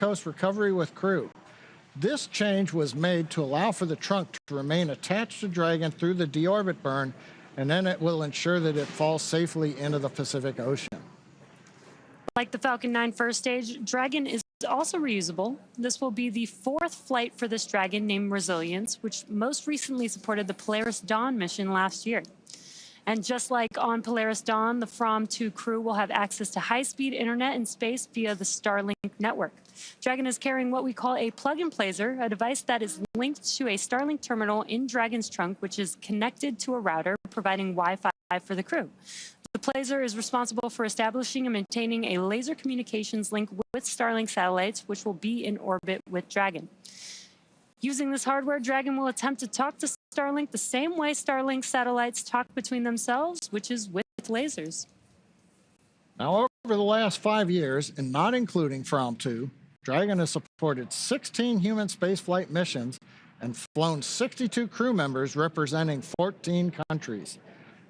coast recovery with crew. This change was made to allow for the trunk to remain attached to Dragon through the deorbit burn, and then it will ensure that it falls safely into the Pacific Ocean. Like the Falcon 9 first stage, Dragon is also reusable. This will be the fourth flight for this Dragon named Resilience, which most recently supported the Polaris Dawn mission last year. And just like on Polaris Dawn, the From 2 crew will have access to high-speed internet in space via the Starlink network. Dragon is carrying what we call a plug-and placer, a device that is linked to a Starlink terminal in Dragon's trunk, which is connected to a router, providing Wi-Fi for the crew. The placer is responsible for establishing and maintaining a laser communications link with Starlink satellites, which will be in orbit with Dragon. Using this hardware, Dragon will attempt to talk to Starlink the same way Starlink satellites talk between themselves, which is with lasers. Now, over the last 5 years, and not including From 2, Dragon has supported 16 human spaceflight missions and flown 62 crew members representing 14 countries.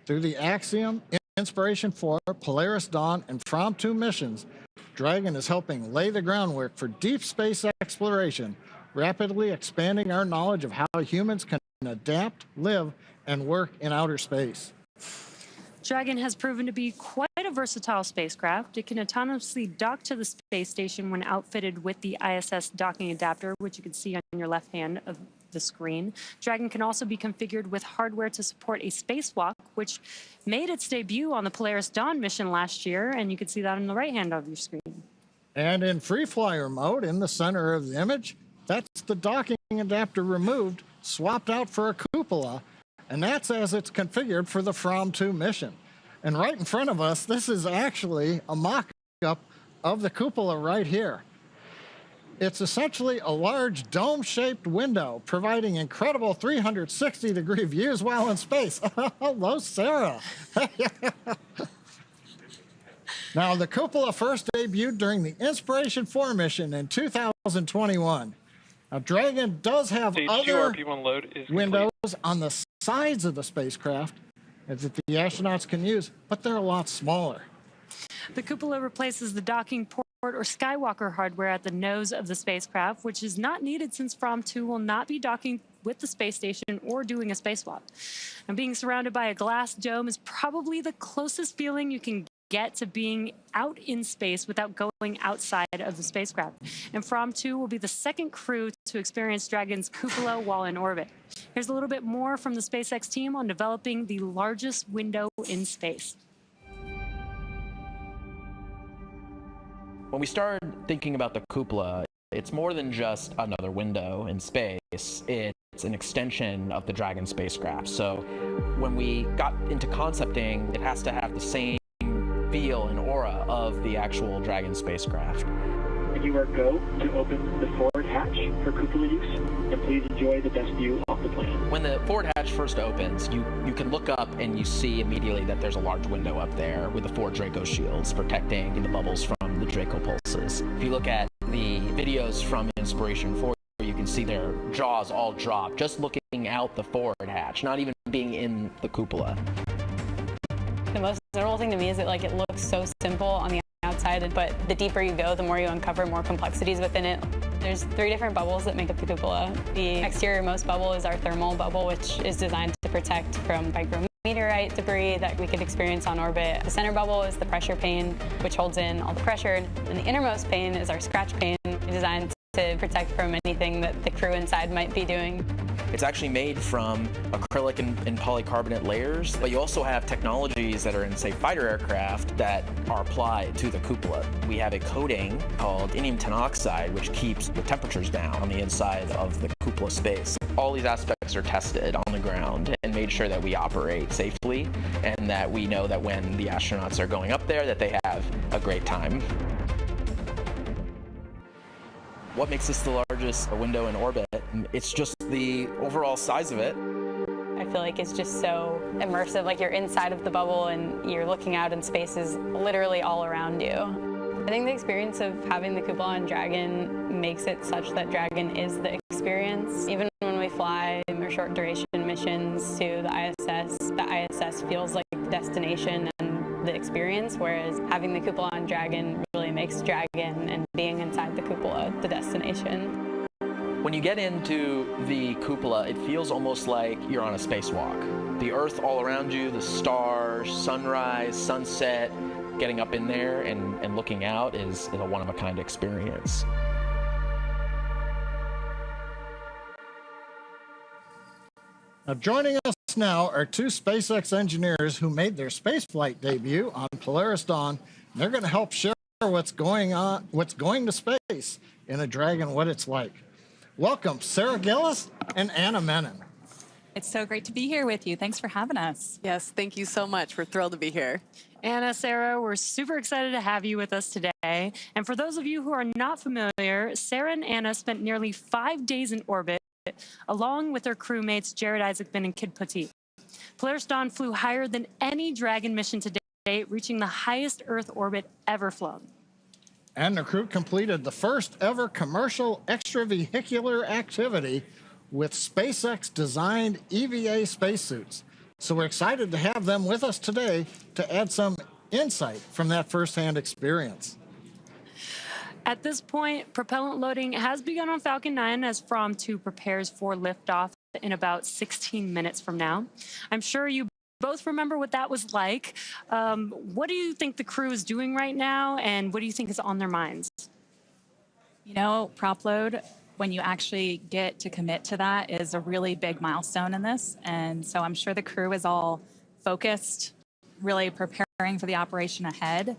Through the Axiom, Inspiration 4, Polaris Dawn, and From 2 missions, Dragon is helping lay the groundwork for deep space exploration, rapidly expanding our knowledge of how humans can adapt, live, and work in outer space. Dragon has proven to be quite a versatile spacecraft. It can autonomously dock to the space station when outfitted with the ISS docking adapter, which you can see on your left hand of the screen. Dragon can also be configured with hardware to support a spacewalk, which made its debut on the Polaris Dawn mission last year, and you can see that on the right hand of your screen. And in free flyer mode, in the center of the image, that's the docking adapter removed, swapped out for a cupola, and that's as it's configured for the From 2 mission. And right in front of us, this is actually a mock-up of the cupola right here. It's essentially a large dome-shaped window, providing incredible 360-degree views while in space. Hello, Sarah. Now, the cupola first debuted during the Inspiration 4 mission in 2021. Now, Dragon does have other windows on the sides of the spacecraft that the astronauts can use, but they're a lot smaller. The cupola replaces the docking port or Skywalker hardware at the nose of the spacecraft, which is not needed since From 2 will not be docking with the space station or doing a spacewalk. And being surrounded by a glass dome is probably the closest feeling you can get to being out in space without going outside of the spacecraft. And From 2 will be the second crew to experience Dragon's cupola while in orbit. Here's a little bit more from the SpaceX team on developing the largest window in space. When we started thinking about the cupola, it's more than just another window in space. It's an extension of the Dragon spacecraft. So when we got into concepting, it has to have the same feel and aura of the actual Dragon spacecraft. When you are go to open the forward hatch for cupola use, and please enjoy the best view off the plane. When the forward hatch first opens, you can look up and you see immediately that there's a large window up there with the 4 Draco shields protecting the bubbles from the Draco pulses. If you look at the videos from Inspiration 4, you can see their jaws all drop just looking out the forward hatch, not even being in the cupola. The most notable thing to me is that it looks so simple on the outside, but the deeper you go, the more you uncover more complexities within it. There's 3 different bubbles that make up the cupola. The exterior-most bubble is our thermal bubble, which is designed to protect from micrometeorite debris that we could experience on orbit. The center bubble is the pressure pane, which holds in all the pressure, and the innermost pane is our scratch pane, designed to protect from anything that the crew inside might be doing. It's actually made from acrylic and polycarbonate layers, but you also have technologies that are in, say, fighter aircraft that are applied to the cupola. We have a coating called indium tenoxide, which keeps the temperatures down on the inside of the cupola space. All these aspects are tested on the ground and made sure that we operate safely and that we know that when the astronauts are going up there that they have a great time. What makes this the largest window in orbit? It's just the overall size of it. I feel like it's just so immersive, like you're inside of the bubble and you're looking out and space is literally all around you. I think the experience of having the cupola on Dragon makes it such that Dragon is the experience. Even when we fly our short duration missions to the ISS feels like the destination, and the experience, whereas having the cupola on Dragon really makes Dragon and being inside the cupola the destination. When you get into the cupola, it feels almost like you're on a spacewalk. The Earth all around you, the stars, sunrise, sunset, getting up in there and looking out is a one-of-a-kind experience. Now, joining us now are two SpaceX engineers who made their spaceflight debut on Polaris Dawn. They're going to help share what's going to space in a Dragon, what it's like. Welcome, Sarah Gillis and Anna Menon. It's so great to be here with you. Thanks for having us. Yes, thank you so much. We're thrilled to be here. Anna, Sarah, we're super excited to have you with us today. And for those of you who are not familiar, Sarah and Anna spent nearly 5 days in orbit, along with their crewmates Jared Isaacman and Kid Petit. Polaris Dawn flew higher than any Dragon mission to date, reaching the highest Earth orbit ever flown. And the crew completed the first ever commercial extravehicular activity with SpaceX-designed EVA spacesuits. So we're excited to have them with us today to add some insight from that firsthand experience. At this point, propellant loading has begun on Falcon 9 as From 2 prepares for liftoff in about 16 minutes from now. I'm sure you both remember what that was like. What do you think the crew is doing right now, and what do you think is on their minds? You know, prop load, when you actually get to commit to that, is a really big milestone in this. And so I'm sure the crew is all focused, really preparing for the operation ahead.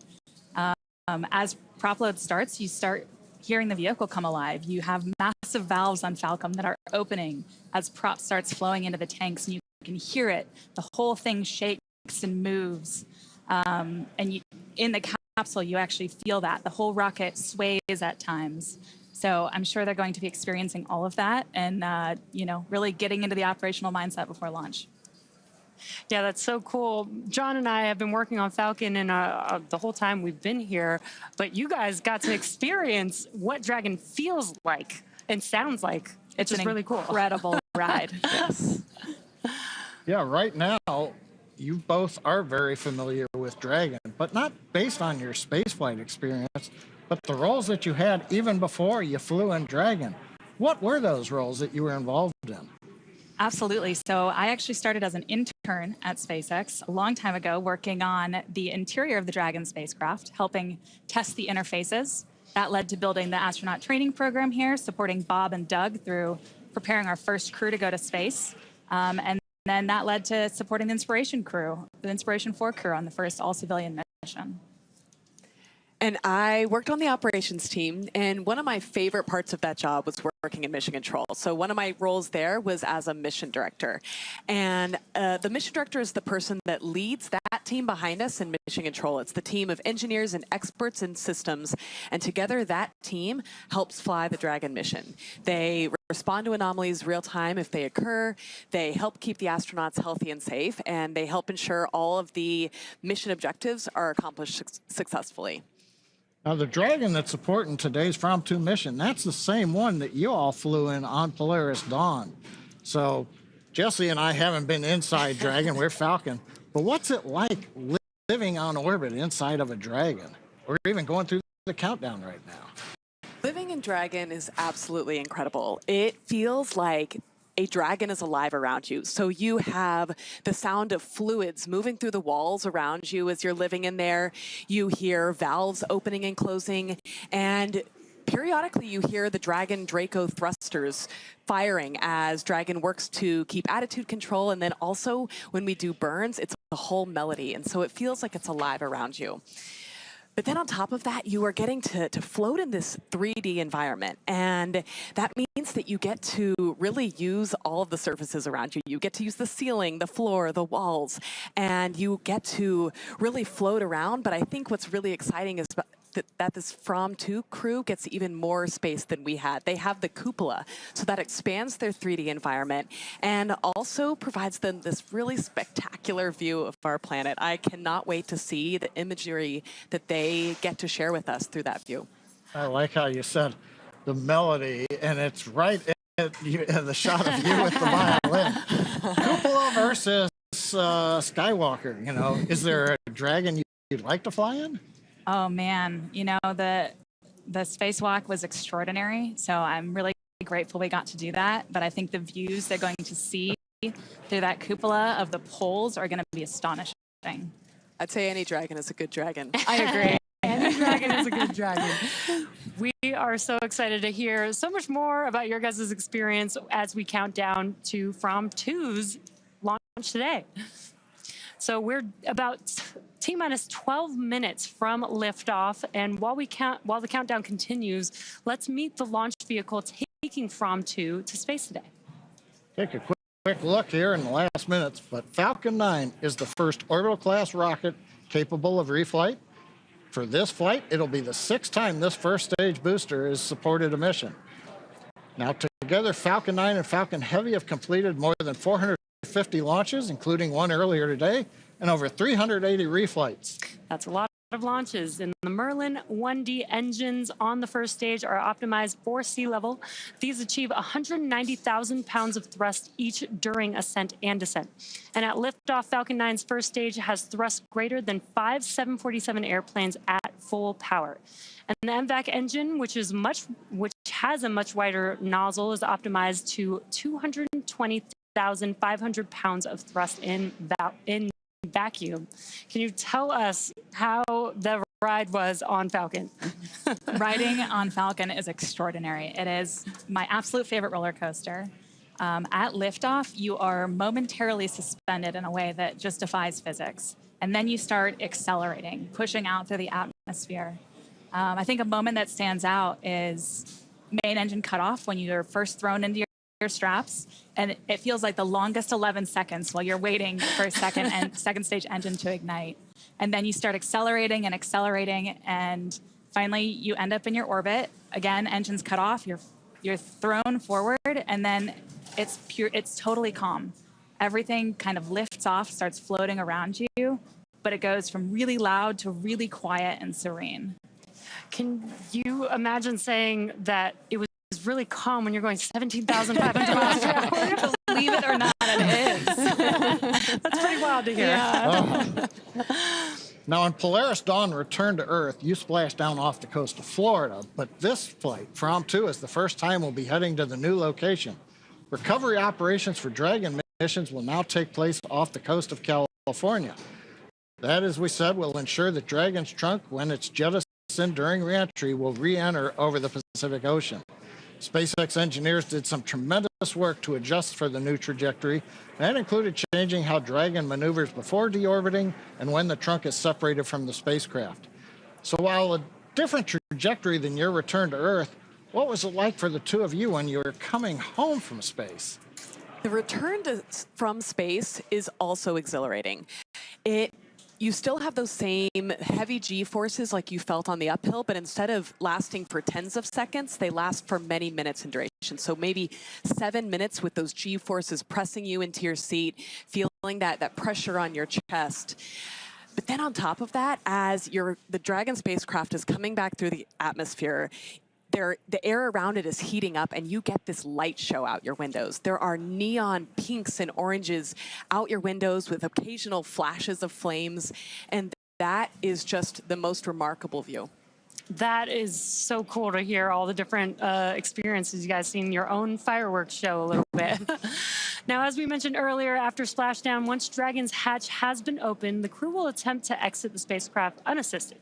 As prop load starts, you start hearing the vehicle come alive. You have massive valves on Falcon that are opening as prop starts flowing into the tanks, and you can hear it. The whole thing shakes and moves. And in the capsule, you actually feel that. The whole rocket sways at times. So I'm sure they're going to be experiencing all of that and, really getting into the operational mindset before launch. Yeah, that's so cool. John and I have been working on Falcon and the whole time we've been here, but you guys got to experience what Dragon feels like and sounds like. It's just an really cool. Incredible ride. Yes. Yeah, right now, you both are very familiar with Dragon, but not based on your spaceflight experience, but the roles that you had even before you flew in Dragon. What were those roles that you were involved in? Absolutely. So I actually started as an intern at SpaceX a long time ago, working on the interior of the Dragon spacecraft, helping test the interfaces. That led to building the astronaut training program here, supporting Bob and Doug through preparing our first crew to go to space. And then that led to supporting the Inspiration crew, the Inspiration 4 crew on the first all-civilian mission. And I worked on the operations team, and one of my favorite parts of that job was working in mission control. So one of my roles there was as a mission director. And the mission director is the person that leads that team behind us in mission control. It's the team of engineers and experts in systems, and together that team helps fly the Dragon mission. They respond to anomalies real time if they occur, they help keep the astronauts healthy and safe, and they help ensure all of the mission objectives are accomplished successfully. Now, the Dragon that's supporting today's From 2 mission, that's the same one that you all flew in on Polaris Dawn. So Jesse and I haven't been inside Dragon, we're Falcon. But what's it like living on orbit inside of a Dragon? We're even going through the countdown right now. Living in Dragon is absolutely incredible. It feels like a Dragon is alive around you. So you have the sound of fluids moving through the walls around you as you're living in there. You hear valves opening and closing, and periodically you hear the Dragon Draco thrusters firing as Dragon works to keep attitude control, and then also when we do burns, it's a whole melody, and so it feels like it's alive around you. But then on top of that, you are getting to float in this 3D environment. And that means that you get to really use all of the surfaces around you. You get to use the ceiling, the floor, the walls, and you get to really float around. But I think what's really exciting is that this From 2 crew gets even more space than we had. They have the cupola, so that expands their 3D environment and also provides them this really spectacular view of our planet. I cannot wait to see the imagery that they get to share with us through that view. I like how you said the melody, and it's right in the shot of you with the violin. Cupola versus Skywalker, you know. Is there a Dragon you'd like to fly in? Oh man, you know, the spacewalk was extraordinary. So I'm really grateful we got to do that. But I think the views they're going to see through that cupola of the poles are going to be astonishing. I'd say any dragon is a good dragon. I agree. Any dragon is a good dragon. We are so excited to hear so much more about your guys' experience as we count down to From 2's launch today. So we're about T-minus 12 minutes from liftoff, and while the countdown continues, let's meet the launch vehicle taking From 2 to space today. Take a quick look here in the last minutes, but Falcon 9 is the first orbital class rocket capable of reflight. For this flight, it'll be the 6th time this first stage booster has supported a mission. Now together, Falcon 9 and Falcon Heavy have completed more than 450 launches, including one earlier today, and over 380 reflights. That's a lot of launches. And the Merlin 1D engines on the first stage are optimized for sea level. These achieve 190,000 pounds of thrust each during ascent and descent. And at liftoff, Falcon 9's first stage has thrust greater than 5 747 airplanes at full power. And the MVAC engine, which has a much wider nozzle, is optimized to 220,500 pounds of thrust in vacuum. Can you tell us how the ride was on Falcon? Riding on Falcon is extraordinary. It is my absolute favorite roller coaster. At liftoff, you are momentarily suspended in a way that just defies physics. And then you start accelerating, pushing out through the atmosphere. I think a moment that stands out is main engine cutoff when you're first thrown into your straps, and it feels like the longest 11 seconds while you're waiting for a second stage engine to ignite. And then you start accelerating, and finally you end up in your orbit. Again, engines cut off, you're thrown forward, and then it's totally calm. Everything kind of lifts off, starts floating around you, but it goes from really loud to really quiet and serene. Can you imagine saying that it was really calm when you're going 17,500 miles per hour? Believe it or not, it is. That's pretty wild to hear. Yeah. Now, when Polaris Dawn returned to Earth, you splashed down off the coast of Florida, but this flight, From 2, is the first time we'll be heading to the new location. Recovery operations for Dragon missions will now take place off the coast of California. That, as we said, will ensure that Dragon's trunk, when it's jettisoned during re-entry, will re-enter over the Pacific Ocean. SpaceX engineers did some tremendous work to adjust for the new trajectory. That included changing how Dragon maneuvers before deorbiting and when the trunk is separated from the spacecraft. So while a different trajectory than your return to Earth, what was it like for the two of you when you were coming home from space? The return from space is also exhilarating. You still have those same heavy G-forces like you felt on the uphill, but instead of lasting for tens of seconds, they last for many minutes in duration. So maybe 7 minutes with those G-forces pressing you into your seat, feeling that pressure on your chest. But then on top of that, as the Dragon spacecraft is coming back through the atmosphere, the air around it is heating up, and you get this light show out your windows. There are neon pinks and oranges out your windows with occasional flashes of flames, and that is just the most remarkable view. That is so cool to hear all the different experiences you guys seen, your own fireworks show a little bit. Now, as we mentioned earlier, after splashdown, once Dragon's hatch has been opened, the crew will attempt to exit the spacecraft unassisted.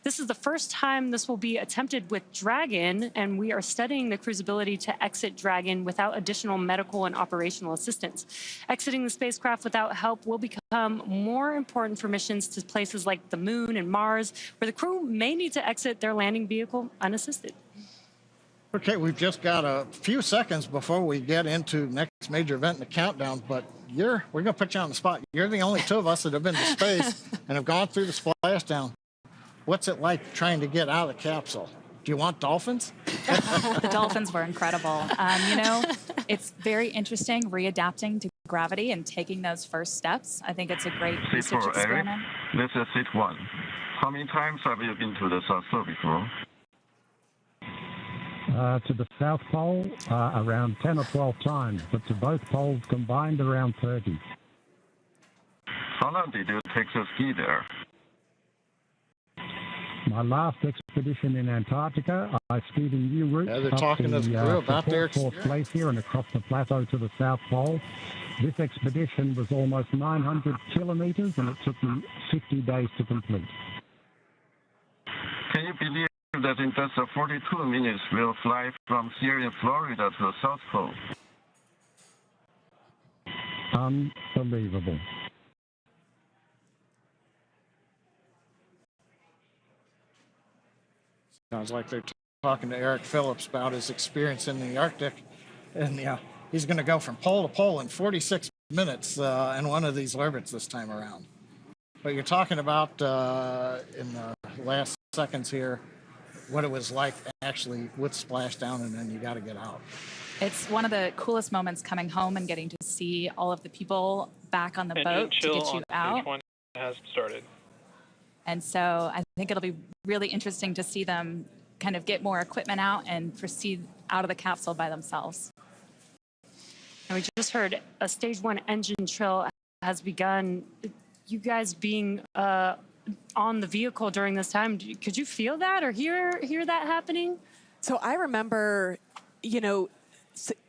This is the first time this will be attempted with Dragon, and we are studying the crew's ability to exit Dragon without additional medical and operational assistance. Exiting the spacecraft without help will become more important for missions to places like the Moon and Mars, where the crew may need to exit their landing vehicle unassisted. Okay, we've just got a few seconds before we get into the next major event in the countdown, but we're going to put you on the spot. You're the only two of us that have been to space and have gone through the splashdown. What's it like trying to get out of the capsule? Do you want dolphins? The dolphins were incredible. You know, it's very interesting readapting to gravity and taking those first steps. I think it's a great research experiment. This is seat 1. How many times have you been to the South Pole before? To the South Pole, around 10 or 12 times, but to both poles combined, around 30. How long did you take the ski there? my last expedition in Antarctica, I skied a new route Yeah, they're up talking to the crew about their Fourth Glacier and across the plateau to the South Pole. This expedition was almost 900 kilometers, and it took me 50 days to complete. Can you believe that in just 42 minutes we'll fly from here in Florida to the South Pole? Unbelievable. Sounds like they're talking to Eric Phillips about his experience in the Arctic. And yeah, he's going to go from pole to pole in 46 minutes in one of these orbits this time around. But you're talking about in the last seconds here, what it was like actually with splashdown, and then you got to get out. It's one of the coolest moments coming home and getting to see all of the people back on the boat to get you out. Stage 1 has started. And so I think it'll be really interesting to see them kind of get more equipment out and proceed out of the capsule by themselves. And we just heard a stage 1 engine trill has begun. You guys being on the vehicle during this time, could you feel that or hear that happening? So I remember, you know,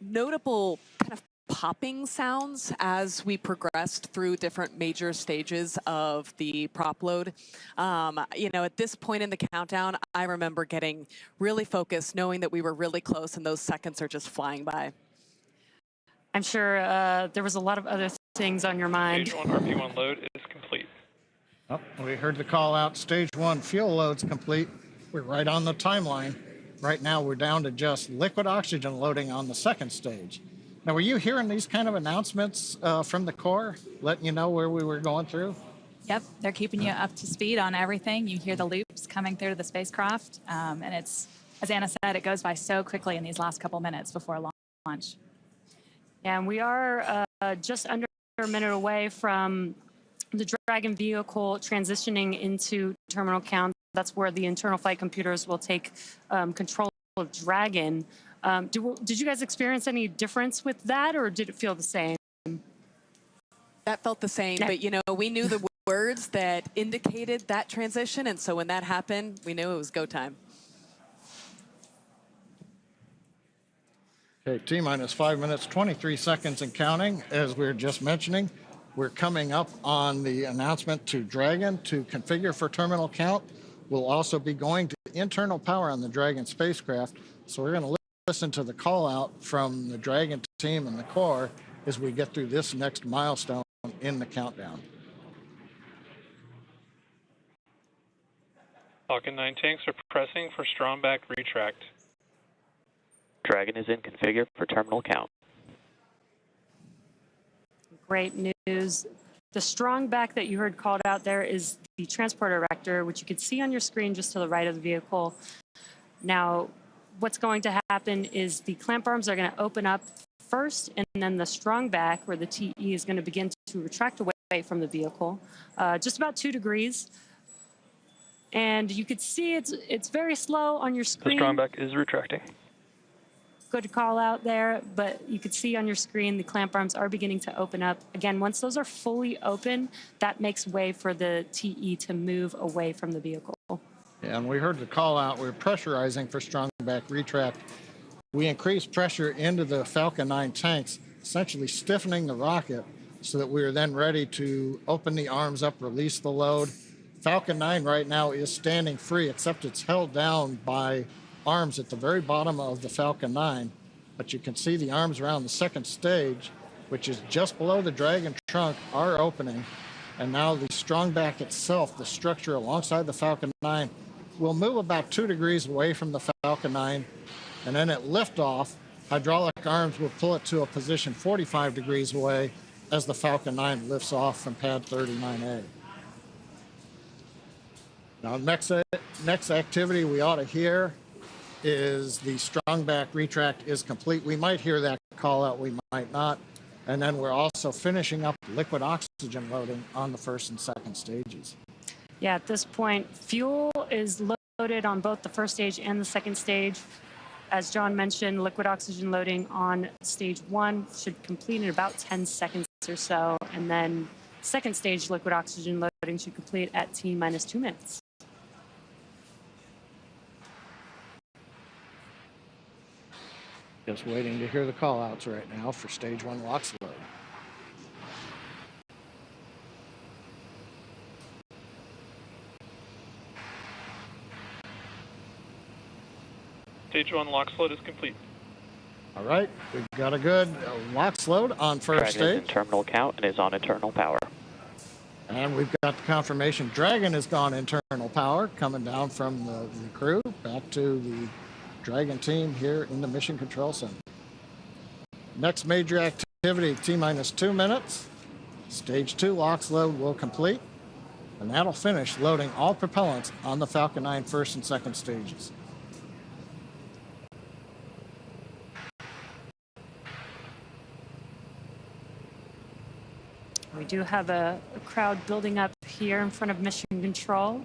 notable kind of popping sounds as we progressed through different major stages of the prop load. You know, at this point in the countdown, I remember getting really focused, knowing that we were really close and those seconds are just flying by. I'm sure there was a lot of other things on your mind. Stage 1 RP1 load is complete. Oh, we heard the call out. Stage 1 fuel load's complete. We're right on the timeline. Right now, we're down to just liquid oxygen loading on the second stage. Now, were you hearing these kind of announcements from the Corps, letting you know where we were going through? Yep, they're keeping you up to speed on everything. You hear the loops coming through the spacecraft, and it's, as Anna said, it goes by so quickly in these last couple minutes before launch. Yeah, and we are just under a minute away from the Dragon vehicle transitioning into terminal count. That's where the internal flight computers will take control of Dragon. Did you guys experience any difference with that, or did it feel the same? That felt the same, but you know, we knew the words that indicated that transition, and so when that happened, we knew it was go time. Okay, T-minus 5 minutes, 23 seconds and counting. As we were just mentioning, we're coming up on the announcement to Dragon to configure for terminal count. We'll also be going to internal power on the Dragon spacecraft. So we're going to listen to the call out from the Dragon team and the Corps as we get through this next milestone in the countdown. Falcon 9 tanks are pressing for strong-back retract. Dragon is in configure for terminal count. Great news. The strong back that you heard called out there is the transporter erector, which you can see on your screen just to the right of the vehicle. Now, what's going to happen is the clamp arms are going to open up first, and then the strong back, or the TE, is going to begin to retract away from the vehicle, just about 2 degrees. And you could see it's very slow on your screen. The strong back is retracting. Good call out there, but you could see on your screen the clamp arms are beginning to open up. Again, once those are fully open, that makes way for the TE to move away from the vehicle. Yeah, and we heard the call out. We're pressurizing for strong back retract. We increased pressure into the Falcon 9 tanks, essentially stiffening the rocket so that we are then ready to open the arms up, release the load. Falcon 9 right now is standing free, except it's held down by arms at the very bottom of the Falcon 9, but you can see the arms around the second stage, which is just below the Dragon trunk, are opening. And now the strong back itself, the structure alongside the Falcon 9, will move about 2 degrees away from the Falcon 9. And then at liftoff, hydraulic arms will pull it to a position 45 degrees away as the Falcon 9 lifts off from pad 39A. Now, next activity we ought to hear is the strong back retract is complete. We might hear that call out, we might not. And then we're also finishing up liquid oxygen loading on the first and second stages. Yeah, at this point, fuel is loaded on both the first stage and the second stage. As John mentioned, liquid oxygen loading on stage 1 should complete in about 10 seconds or so. And then second stage liquid oxygen loading should complete at T-minus 2 minutes. Just waiting to hear the call outs right now for stage 1 LOX load. Stage 1 LOX load is complete. All right, we've got a good LOX load on first Dragon is stage. in terminal count and is on internal power. And we've got the confirmation Dragon has gone internal power, coming down from the crew back to the Dragon team here in the Mission Control Center. Next major activity, T-minus 2 minutes. Stage 2 LOX load will complete, and that'll finish loading all propellants on the Falcon 9 first and second stages. We do have a crowd building up here in front of Mission Control.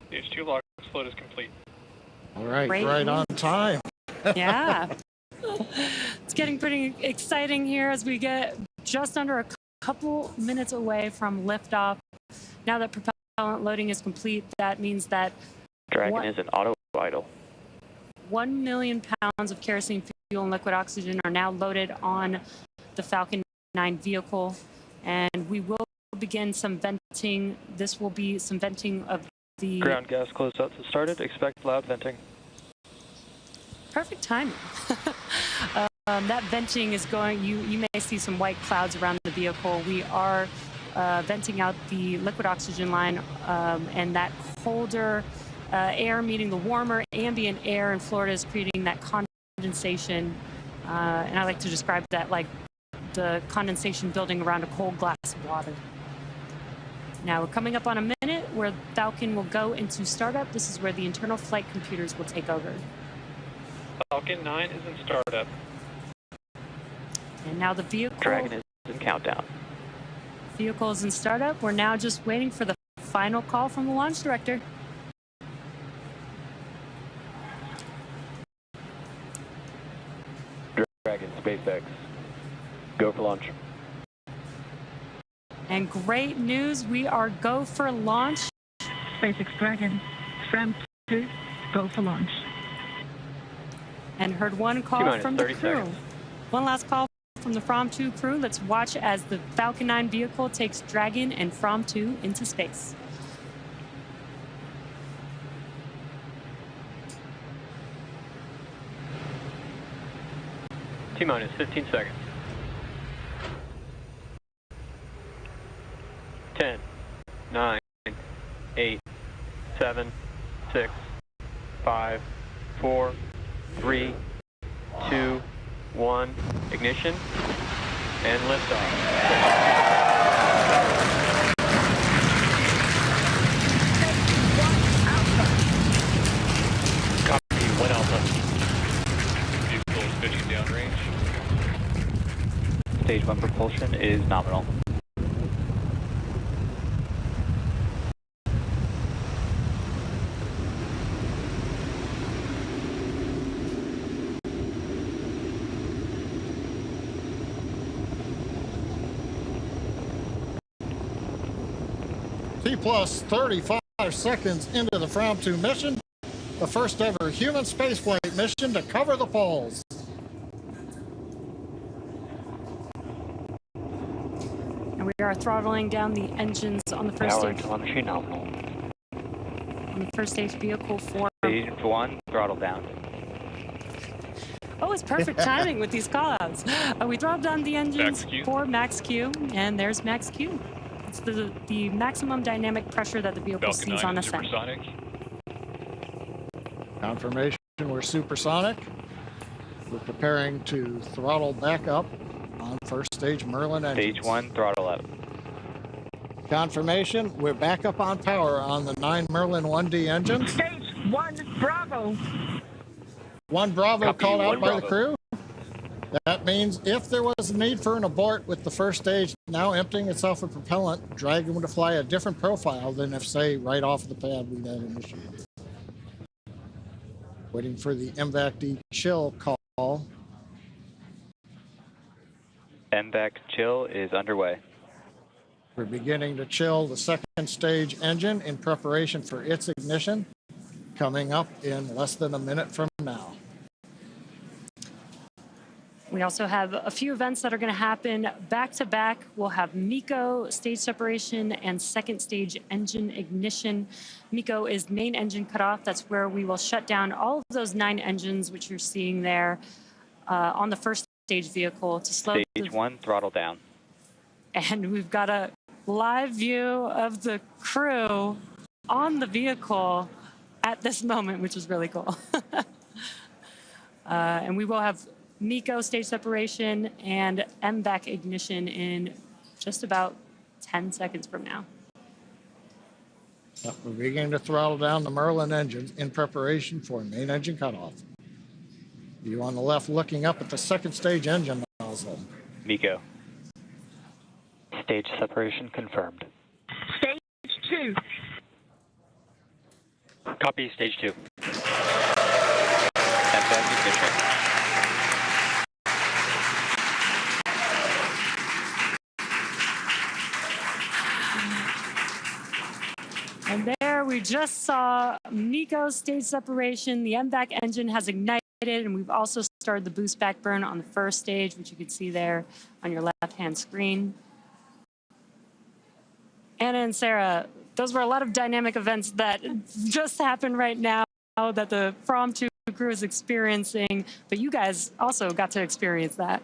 Stage 2 LOX load is complete. All right, Great right on time. Yeah. It's getting pretty exciting here as we get just under a couple minutes away from liftoff. Now that propellant loading is complete, that means that Dragon is an auto idle. 1 million pounds of kerosene fuel and liquid oxygen are now loaded on the Falcon 9 vehicle, and we will begin some venting. This will be some venting of the Ground gas closeouts have started. Expect loud venting. perfect timing. That venting is going, you may see some white clouds around the vehicle. We are venting out the liquid oxygen line, and that colder air meeting the warmer ambient air in Florida is creating that condensation. And I like to describe that like the condensation building around a cold glass of water. Now we're coming up on a minute where Falcon will go into startup. This is where the internal flight computers will take over. Falcon 9 is in startup. And now the vehicle. Dragon is in countdown. Vehicle is in startup. We're now just waiting for the final call from the launch director. Dragon, SpaceX. Go for launch. And great news, we are go for launch. SpaceX Dragon, SRAM 2, go for launch. And heard one call from the crew. Seconds. One last call from the From 2 crew. Let's watch as the Falcon 9 vehicle takes Dragon and From 2 into space. T-minus 15 seconds. 10, 9, 8, 7, 6, 5, 4, 3, 2, 1. Ignition and liftoff. Copy, 1 Alpha. Vehicle is pitching downrange. Stage 1 propulsion is nominal. T plus 35 seconds into the From 2 mission, the first ever human spaceflight mission to cover the poles. And we are throttling down the engines on the first Power stage. telemetry nominal. On the first stage vehicle for. Stage 1, throttle down. Oh, it's perfect timing with these callouts. We throttled down the engines for Max Q, and there's Max Q. It's the maximum dynamic pressure that the vehicle Falcon sees 9 on is ascent. supersonic. Confirmation we're supersonic. We're preparing to throttle back up on first stage Merlin engines. Stage 1, throttle up. Confirmation we're back up on power on the 9 Merlin 1D engines. Stage 1 Bravo. 1 Bravo Copy, called out 1 by Bravo. the crew. That means if there was a need for an abort with the first stage now emptying itself of propellant, Dragon would fly a different profile than if, say, right off the pad we had initiated. Waiting for the MVAC-D chill call. MVAC chill is underway. We're beginning to chill the second stage engine in preparation for its ignition, coming up in less than a minute from now. We also have a few events that are going to happen back to back. We'll have MECO stage separation and second stage engine ignition. MECO is main engine cutoff. That's where we will shut down all of those 9 engines, which you're seeing there on the first stage vehicle to slow. Stage 1, throttle down. And we've got a live view of the crew on the vehicle at this moment, which is really cool. And we will have MECO stage separation and MVAC ignition in just about 10 seconds from now. Yep, we're beginning to throttle down the Merlin engines in preparation for main engine cutoff. You on the left looking up at the second stage engine nozzle. MECO. Stage separation confirmed. Stage 2. Copy, stage 2. MVAC ignition. And there we just saw MECO stage separation. The MVAC engine has ignited, and we've also started the boost back burn on the first stage, which you can see there on your left-hand screen. Anna and Sarah, those were a lot of dynamic events that just happened right now that the From 2 crew is experiencing, but you guys also got to experience that.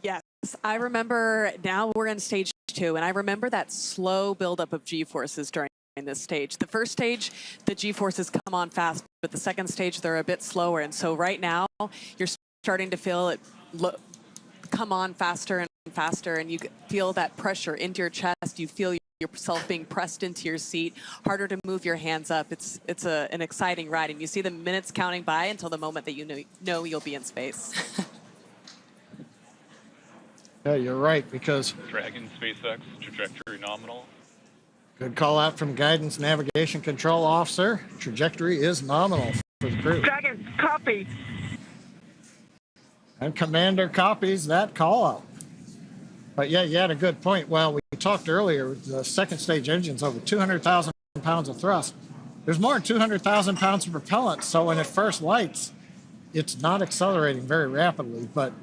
Yes, I remember. Now we're in stage 2, and I remember that slow buildup of G-forces during this stage. The first stage, the G-forces come on fast, but the second stage, they're a bit slower. And so right now, you're starting to feel it come on faster and faster, and you feel that pressure into your chest. You feel yourself being pressed into your seat, harder to move your hands up. It's an exciting ride, and you see the minutes counting by until the moment that you know you'll be in space. Yeah, you're right, because Dragon, SpaceX, trajectory nominal. good call out from Guidance Navigation Control Officer. Trajectory is nominal for the crew. Dragon, copy. And Commander copies that call out. But yeah, you had a good point. Well, we talked earlier, the second stage engine's over 200,000 pounds of thrust. There's more than 200,000 pounds of propellant, so when it first lights, it's not accelerating very rapidly. But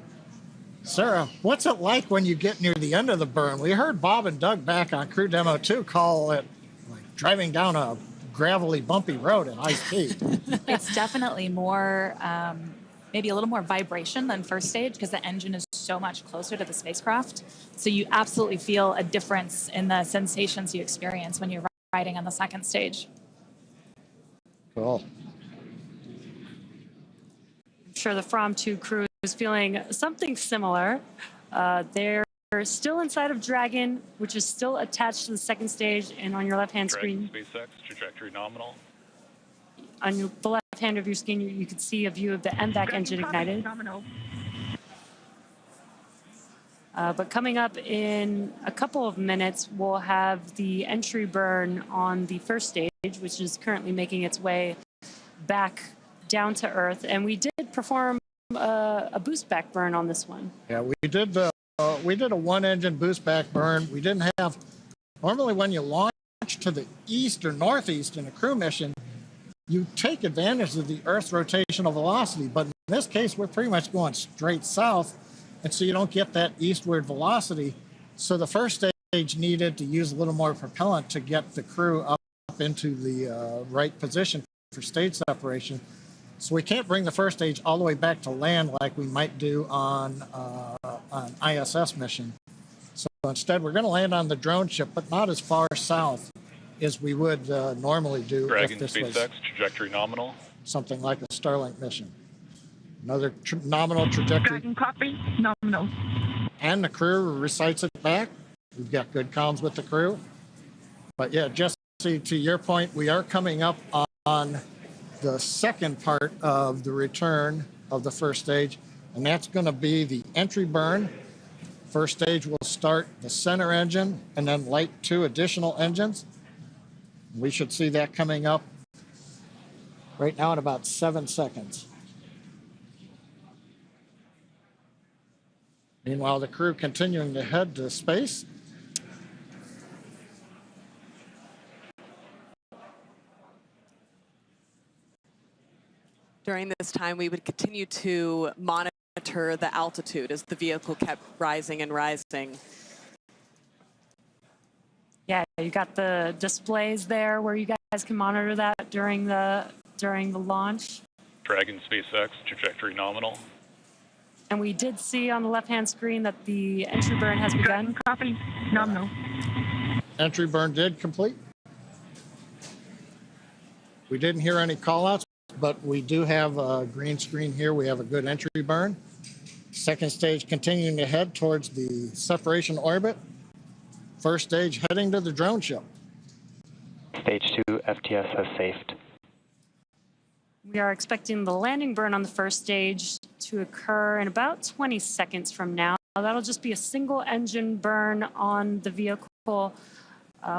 Sarah, what's it like when you get near the end of the burn? We heard Bob and Doug back on Crew Demo 2 call it like driving down a gravelly, bumpy road at high speed. It's definitely more, maybe a little more vibration than first stage because the engine is so much closer to the spacecraft. So you absolutely feel a difference in the sensations you experience when you're riding on the second stage. Cool. I'm sure the From 2 crew is feeling something similar. They're still inside of Dragon, which is still attached to the second stage, and on your left-hand screen. SpaceX, trajectory nominal. On the left hand of your screen, you can see a view of the MVAC engine ignited. But coming up in a couple of minutes, we'll have the entry burn on the first stage, which is currently making its way back down to Earth. And we did perform a boost back burn on this one. Yeah, we did a one-engine boost back burn. We didn't have, normally when you launch to the east or northeast in a crew mission, you take advantage of the Earth's rotational velocity. But in this case, we're pretty much going straight south, and so you don't get that eastward velocity. So the first stage needed to use a little more propellant to get the crew up into the right position for stage separation. So we can't bring the first stage all the way back to land like we might do on an ISS mission. So instead, we're going to land on the drone ship, but not as far south as we would normally do. Dragon, if this SpaceX, was trajectory nominal. something like a Starlink mission. Another nominal trajectory. Dragon, copy, nominal. And the crew recites it back. We've got good comms with the crew. But yeah, Jesse, to your point, we are coming up on the second part of the return of the first stage, and that's going to be the entry burn. First stage will start the center engine and then light 2 additional engines. We should see that coming up right now in about 7 seconds. Meanwhile, the crew continuing to head to space. During this time, we would continue to monitor the altitude as the vehicle kept rising and rising. Yeah, you got the displays there where you guys can monitor that during the launch. Dragon SpaceX, trajectory nominal. And we did see on the left-hand screen that the entry burn has begun. Copy. Nominal. Entry burn did complete. We didn't hear any callouts, but we do have a green screen here. We have a good entry burn. Second stage continuing to head towards the separation orbit. First stage heading to the drone ship. Stage 2 FTS has safed. We are expecting the landing burn on the first stage to occur in about 20 seconds from now. That'll just be a single engine burn on the vehicle.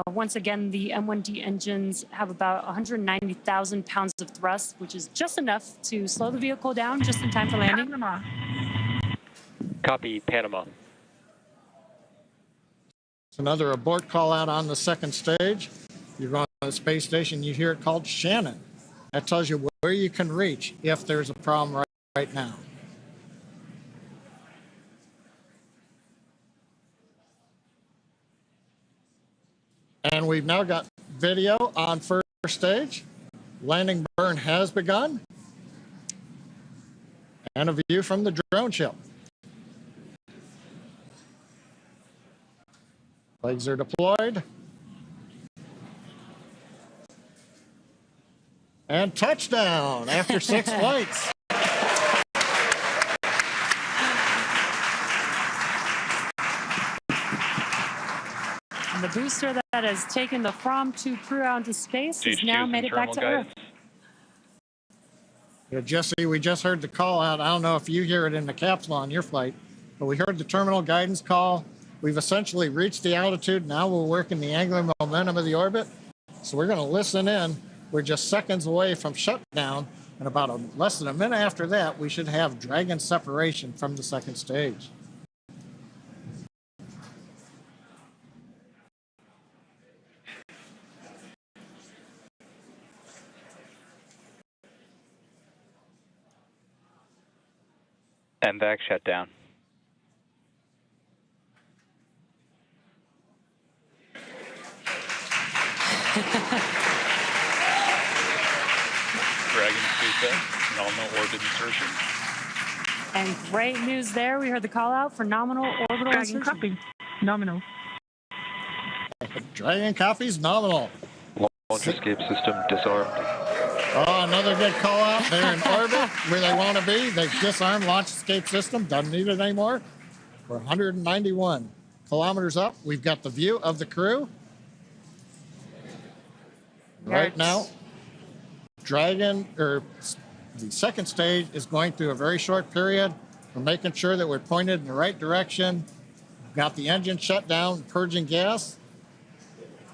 Once again, the M1D engines have about 190,000 pounds of thrust, which is just enough to slow the vehicle down just in time for landing. Panama. Copy, Panama. It's another abort call out on the second stage. You're going to the space station, you hear it called Shannon. That tells you where you can reach if there's a problem right now. And we've now got video on first stage. Landing burn has begun. And a view from the drone ship. Legs are deployed. And touchdown after 6 flights. And the booster that has taken the From-2 crew out into space has now made it back to Earth. Yeah, Jesse, we just heard the call out. I don't know if you hear it in the capsule on your flight, but we heard the terminal guidance call. We've essentially reached the altitude. Now we're working the angular momentum of the orbit. So we're going to listen in. We're just seconds away from shutdown. And about less than a minute after that, we should have Dragon separation from the second stage. And vac shutdown. Dragon SpaceX, nominal orbit insertion. And great news there. We heard the call out for nominal orbital Dragon insertion. copy. Nominal. Dragon copies nominal. Launch escape system disarmed. Oh, another good call out. They're in orbit where they want to be. They've disarmed launch escape system. Doesn't need it anymore. We're 191 kilometers up. We've got the view of the crew. Right now, Dragon, or the second stage, is going through a very short period. We're making sure that we're pointed in the right direction. We've got the engine shut down, purging gas,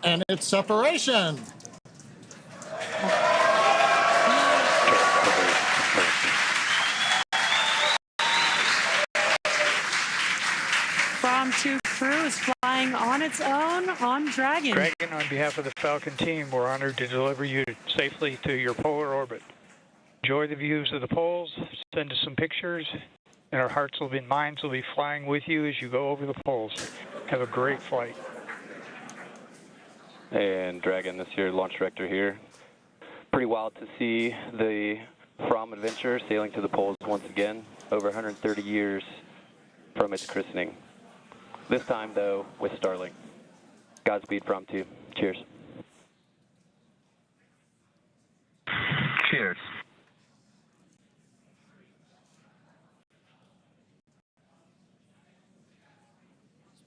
and it's separation. From-2 crew is flying on its own on Dragon. Dragon, on behalf of the Falcon team, we're honored to deliver you safely to your polar orbit. Enjoy the views of the poles, send us some pictures, and our hearts and minds will be flying with you as you go over the poles. Have a great flight. And Dragon, this is your launch director here. Pretty wild to see the From Adventure sailing to the poles once again, over 130 years from its christening. This time, though, with Starlink. Godspeed, From-2. Cheers. Cheers.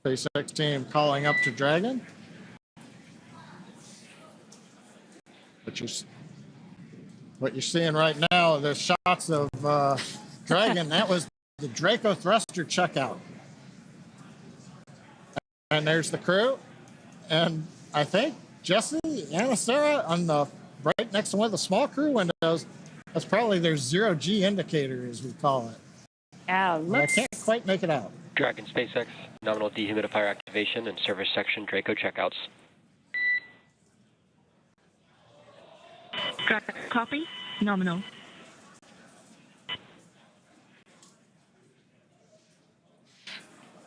SpaceX team calling up to Dragon. What you're seeing right now, the shots of Dragon, that was the Draco thruster checkout. And there's the crew. And I think Jesse, Anna, Sarah, on the right next to one of the small crew windows, that's probably their zero-G indicator, as we call it. Yeah, I can't quite make it out. Dragon SpaceX, nominal dehumidifier activation and service section Draco checkouts. Dragon copy. Nominal.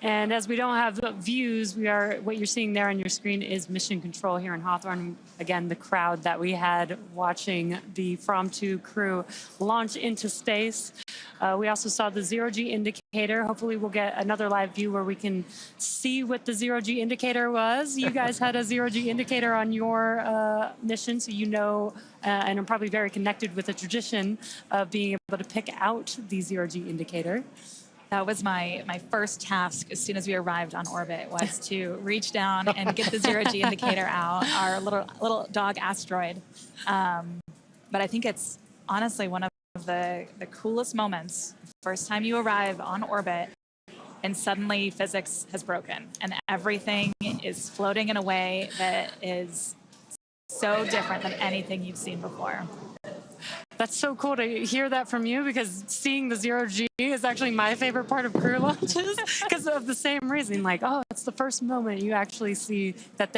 And as we don't have views, what you're seeing there on your screen is mission control here in Hawthorne. Again, the crowd that we had watching the From-2 crew launch into space. We also saw the zero-G indicator. Hopefully we'll get another live view where we can see what the zero-G indicator was. You guys had a zero-G indicator on your mission, so you know, and I'm probably very connected with the tradition of being able to pick out the zero-G indicator. That was my first task as soon as we arrived on orbit, was to reach down and get the zero-G indicator out, our little dog asteroid. But I think it's honestly one of the coolest moments. First time you arrive on orbit and suddenly physics has broken and everything is floating in a way that is so different than anything you've seen before. That's so cool to hear that from you, because seeing the zero-G is actually my favorite part of crew launches because of the same reason. Like, oh, it's the first moment you actually see that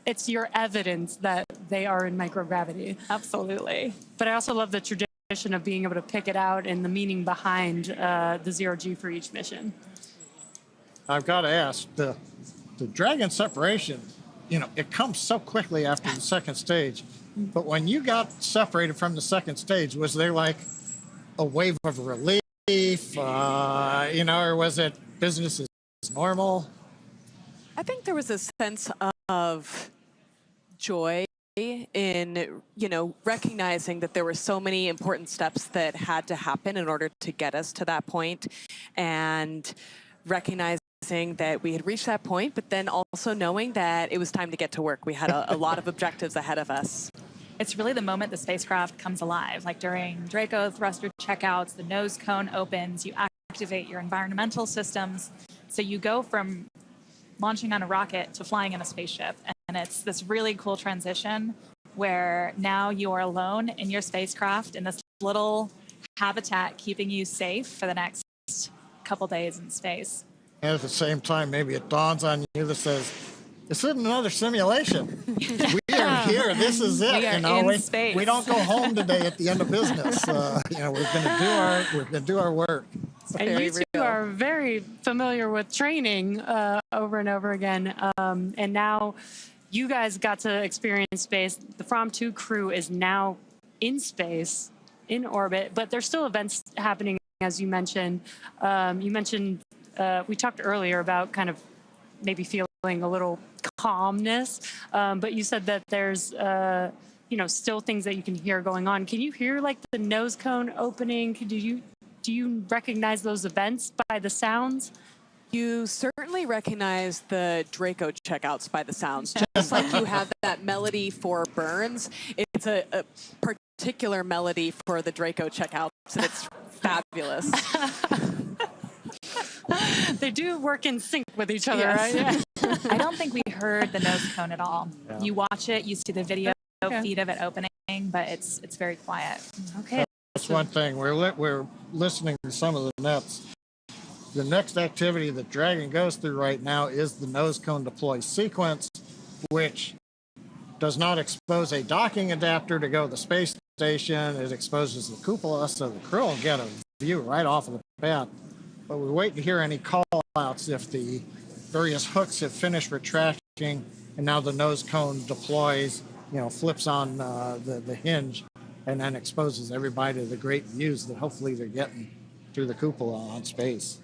it's your evidence that they are in microgravity. Absolutely. But I also love the tradition of being able to pick it out and the meaning behind the zero-G for each mission. I've got to ask, the Dragon separation, you know, it comes so quickly after the second stage. But when you got separated from the second stage, was there like a wave of relief, you know, or was it business as normal? I think there was a sense of joy in, you know, recognizing that there were so many important steps that had to happen in order to get us to that point, and recognizing that we had reached that point, but then also knowing that it was time to get to work. We had a lot of objectives ahead of us. It's really the moment the spacecraft comes alive. Like during Draco thruster checkouts, the nose cone opens, you activate your environmental systems. So you go from launching on a rocket to flying in a spaceship. And it's this really cool transition where now you are alone in your spacecraft in this little habitat keeping you safe for the next couple days in space. And at the same time, maybe it dawns on you that says, this isn't another simulation. We are here. This is it. We are in space. We don't go home today at the end of business. You know, we're going to do our work. And you two are very familiar with training over and over again. And now you guys got to experience space. The From-2 crew is now in space, in orbit, but there's still events happening, as you mentioned. We talked earlier about kind of maybe feeling a little calmness, but you said that there's you know, still things that you can hear going on. Can you hear like the nose cone opening? Do you recognize those events by the sounds? You certainly recognize the Draco checkouts by the sounds. Just like you have that melody for Burns, it's a particular melody for the Draco checkouts, and it's fabulous. They do work in sync with each other, yes. right? Yeah. I don't think we heard the nose cone at all. Yeah. You watch it, you see the video feed of it opening, but it's very quiet. Okay. That's one thing. We're listening to some of the nets. The next activity that Dragon goes through right now is the nose cone deploy sequence, which does not expose a docking adapter to go to the space station. It exposes the cupola, so the crew will get a view right off of the bat. But we wait to hear any call-outs if the various hooks have finished retracting, and now the nose cone deploys, you know, flips on the hinge, and then exposes everybody to the great views that hopefully they're getting through the cupola on space.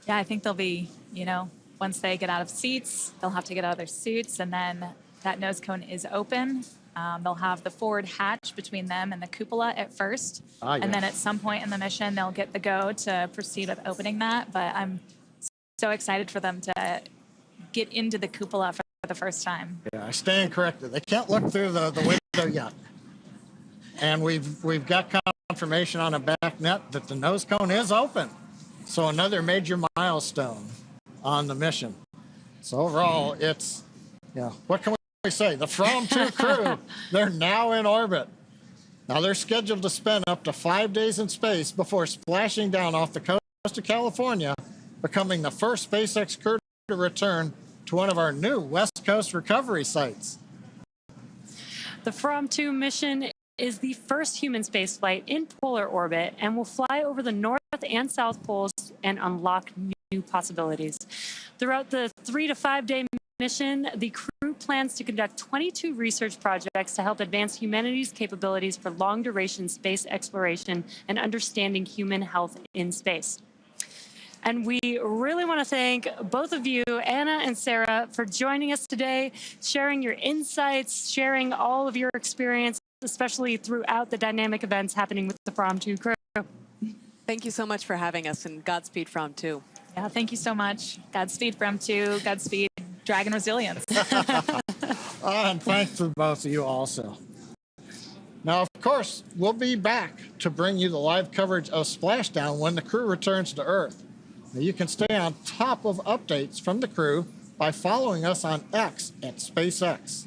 Yeah, I think they'll be, you know, once they get out of seats, they'll have to get out of their suits, and then that nose cone is open. They'll have the forward hatch between them and the cupola at first. Yes. And then at some point in the mission, they'll get the go to proceed with opening that. But I'm so excited for them to get into the cupola for the first time. Yeah, I stand corrected. They can't look through the window yet. And we've got confirmation on a back net that the nose cone is open. So another major milestone on the mission. So overall, it's, yeah, what can we say? The From-2 crew, they're now in orbit. Now they're scheduled to spend up to 5 days in space before splashing down off the coast of California, becoming the first SpaceX crew to return to one of our new West Coast recovery sites. The From-2 mission is the first human spaceflight in polar orbit and will fly over the North and South Poles and unlock new possibilities. Throughout the 3 to 5 day mission, the crew plans to conduct 22 research projects to help advance humanity's capabilities for long-duration space exploration and understanding human health in space. And we really want to thank both of you, Anna and Sarah, for joining us today, sharing your insights, sharing all of your experience, especially throughout the dynamic events happening with the From 2 crew. Thank you so much for having us, and Godspeed From 2. Yeah, thank you so much. Godspeed From 2, Godspeed Dragon Resilience. And thanks to both of you also. Now, of course, we'll be back to bring you the live coverage of Splashdown when the crew returns to Earth. Now, you can stay on top of updates from the crew by following us on X at SpaceX.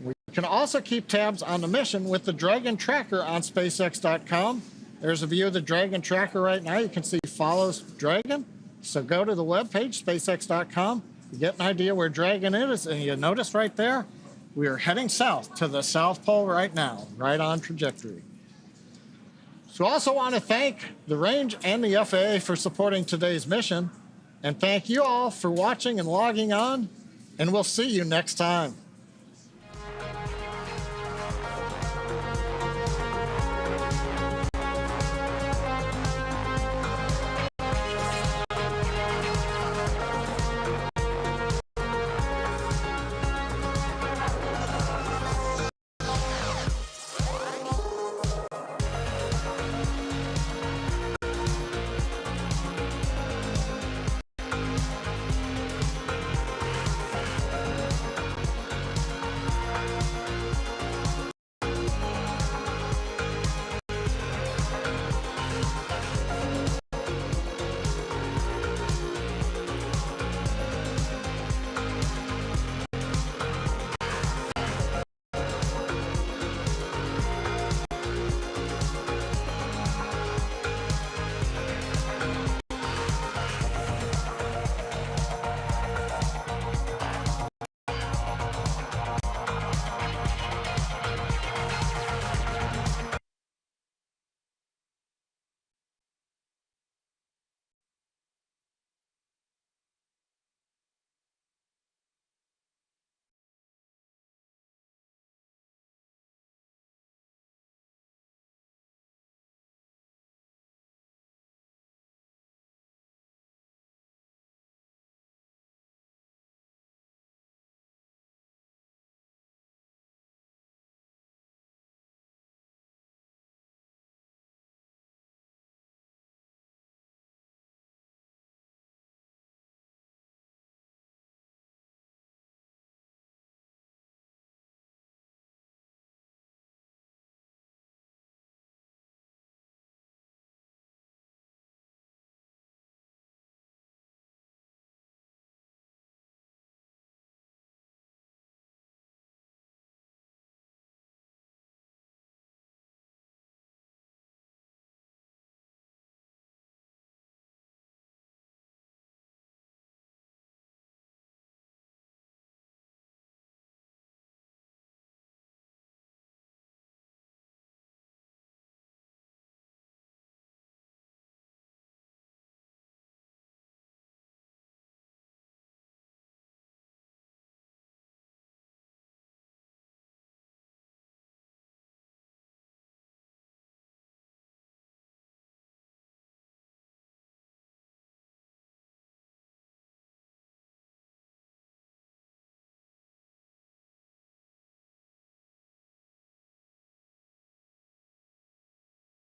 We can also keep tabs on the mission with the Dragon Tracker on SpaceX.com. There's a view of the Dragon Tracker right now. You can see follows Dragon. So go to the webpage, SpaceX.com. You get an idea where Dragon is, and you notice right there, we are heading south to the South Pole right now, right on trajectory. So I also want to thank the Range and the FAA for supporting today's mission. And thank you all for watching and logging on. And we'll see you next time.